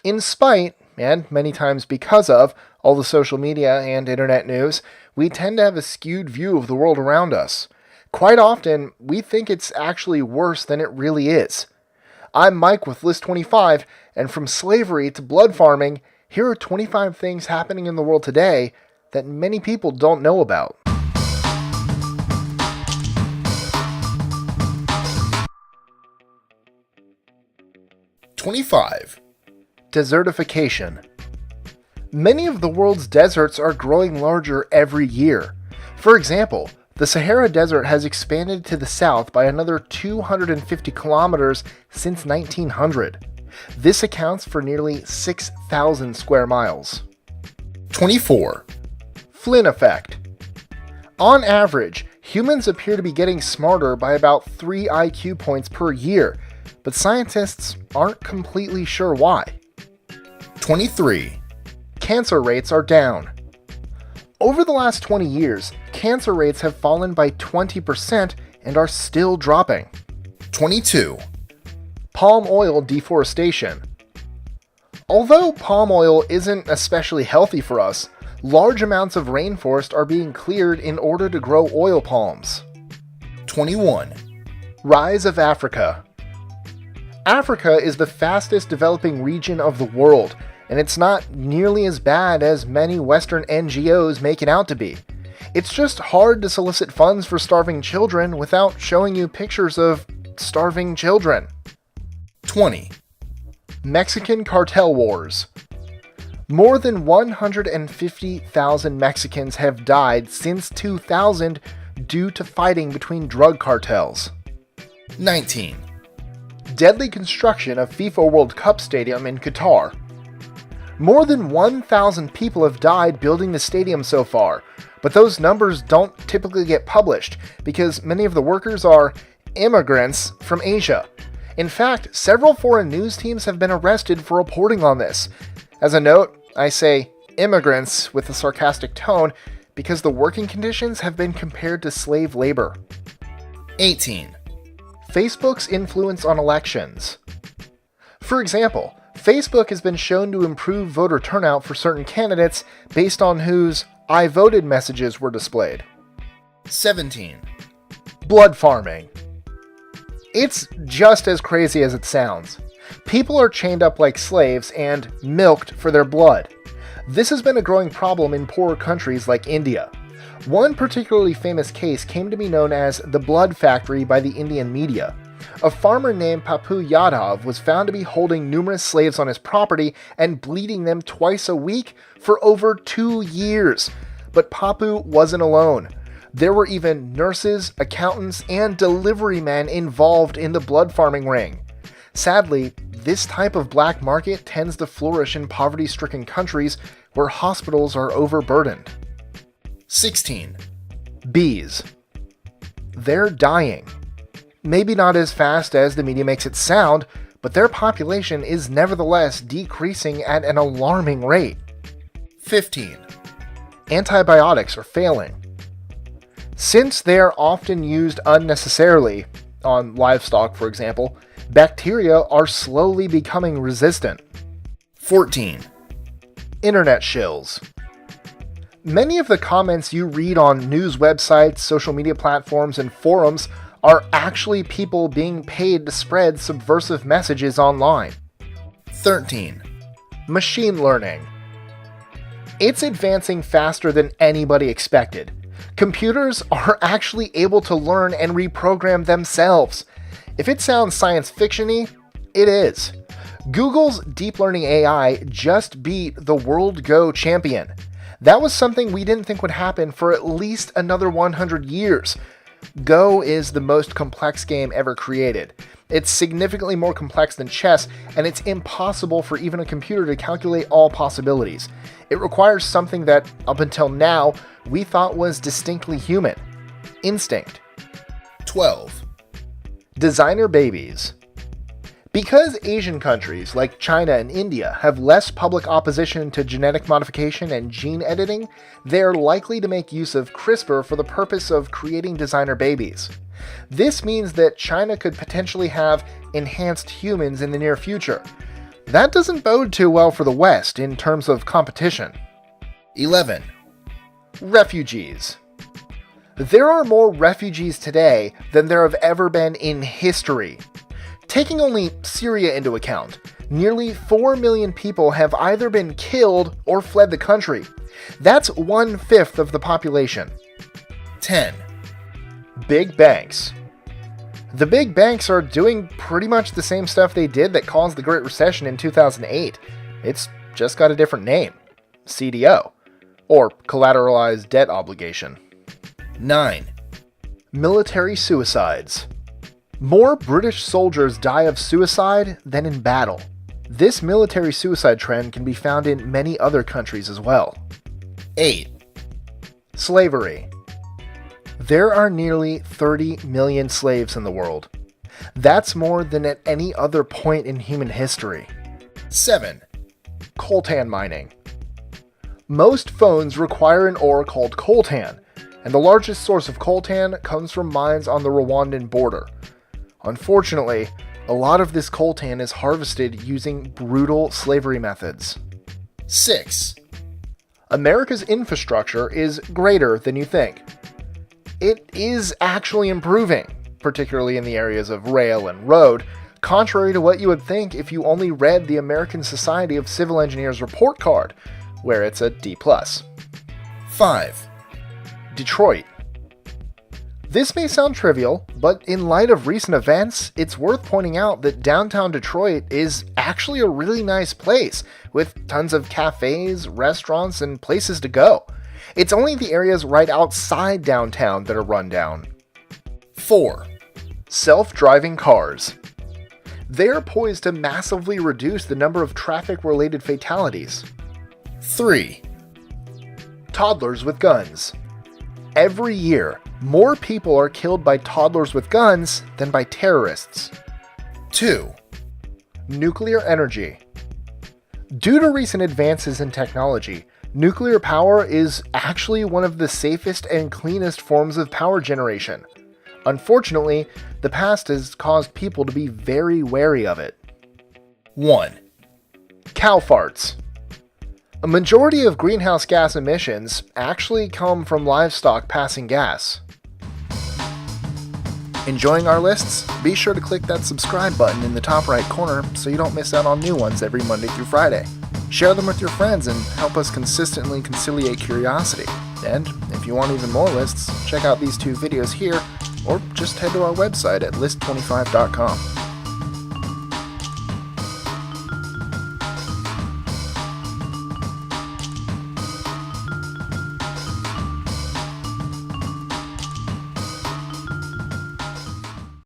In spite, and many times because of, all the social media and internet news, we tend to have a skewed view of the world around us. Quite often, we think it's actually worse than it really is. I'm Mike with List 25, and from slavery to blood farming, here are 25 things happening in the world today that many people don't know about. #25. Desertification. Many of the world's deserts are growing larger every year. For example, the Sahara Desert has expanded to the south by another 250 kilometers since 1900. This accounts for nearly 6,000 square miles. #24. Flynn effect. On average, humans appear to be getting smarter by about 3 IQ points per year, but scientists aren't completely sure why. #23. Cancer rates are down. Over the last 20 years, cancer rates have fallen by 20% and are still dropping. #22. Palm oil deforestation. Although palm oil isn't especially healthy for us, large amounts of rainforest are being cleared in order to grow oil palms. #21. Rise of Africa. Africa is the fastest developing region of the world, and it's not nearly as bad as many Western NGOs make it out to be. It's just hard to solicit funds for starving children without showing you pictures of starving children. #20. Mexican cartel wars. More than 150,000 Mexicans have died since 2000 due to fighting between drug cartels. #19. Deadly construction of FIFA World Cup Stadium in Qatar. More than 1,000 people have died building the stadium so far, but those numbers don't typically get published because many of the workers are immigrants from Asia. In fact, several foreign news teams have been arrested for reporting on this. As a note, I say immigrants with a sarcastic tone because the working conditions have been compared to slave labor. #18. Facebook's influence on elections. For example, Facebook has been shown to improve voter turnout for certain candidates based on whose "I voted" messages were displayed. #17. Blood farming. It's just as crazy as it sounds. People are chained up like slaves and milked for their blood. This has been a growing problem in poorer countries like India. One particularly famous case came to be known as the Blood Factory by the Indian media. A farmer named Papu Yadav was found to be holding numerous slaves on his property and bleeding them twice a week for over 2 years. But Papu wasn't alone. There were even nurses, accountants, and delivery men involved in the blood farming ring. Sadly, this type of black market tends to flourish in poverty-stricken countries where hospitals are overburdened. #16. Bees. They're dying. Maybe not as fast as the media makes it sound, but their population is nevertheless decreasing at an alarming rate. #15. Antibiotics are failing. Since they are often used unnecessarily, on livestock for example, bacteria are slowly becoming resistant. #14. Internet shills. Many of the comments you read on news websites, social media platforms, and forums are actually people being paid to spread subversive messages online. #13. Machine learning. It's advancing faster than anybody expected. Computers are actually able to learn and reprogram themselves. If it sounds science fiction-y, it is. Google's deep learning AI just beat the World Go champion. That was something we didn't think would happen for at least another 100 years. Go is the most complex game ever created. It's significantly more complex than chess, and it's impossible for even a computer to calculate all possibilities. It requires something that, up until now, we thought was distinctly human: instinct. 12. Designer babies. Because Asian countries like China and India have less public opposition to genetic modification and gene editing, they are likely to make use of CRISPR for the purpose of creating designer babies. This means that China could potentially have enhanced humans in the near future. That doesn't bode too well for the West in terms of competition. 11. Refugees. There are more refugees today than there have ever been in history. Taking only Syria into account, nearly 4 million people have either been killed or fled the country. That's 1/5 of the population. 10. Big banks. The big banks are doing pretty much the same stuff they did that caused the Great Recession in 2008. It's just got a different name. CDO, or Collateralized Debt Obligation. 9. Military suicides. More British soldiers die of suicide than in battle. This military suicide trend can be found in many other countries as well. 8. Slavery. There are nearly 30 million slaves in the world. That's more than at any other point in human history. 7. Coltan mining. Most phones require an ore called coltan, and the largest source of coltan comes from mines on the Rwandan border. Unfortunately, a lot of this coltan is harvested using brutal slavery methods. 6. America's infrastructure is greater than you think. It is actually improving, particularly in the areas of rail and road, contrary to what you would think if you only read the American Society of Civil Engineers report card, where it's a D+. 5. Detroit. This may sound trivial, but in light of recent events, it's worth pointing out that downtown Detroit is actually a really nice place, with tons of cafes, restaurants, and places to go. It's only the areas right outside downtown that are run down. 4. Self-driving cars. They are poised to massively reduce the number of traffic-related fatalities. 3. Toddlers with guns. Every year, more people are killed by toddlers with guns than by terrorists. 2. Nuclear energy. Due to recent advances in technology, nuclear power is actually one of the safest and cleanest forms of power generation. Unfortunately, the past has caused people to be very wary of it. 1. Cow farts. A majority of greenhouse gas emissions actually come from livestock passing gas. Enjoying our lists? Be sure to click that subscribe button in the top right corner so you don't miss out on new ones every Monday through Friday. Share them with your friends and help us consistently conciliate curiosity. And if you want even more lists, check out these 2 videos here, or just head to our website at list25.com.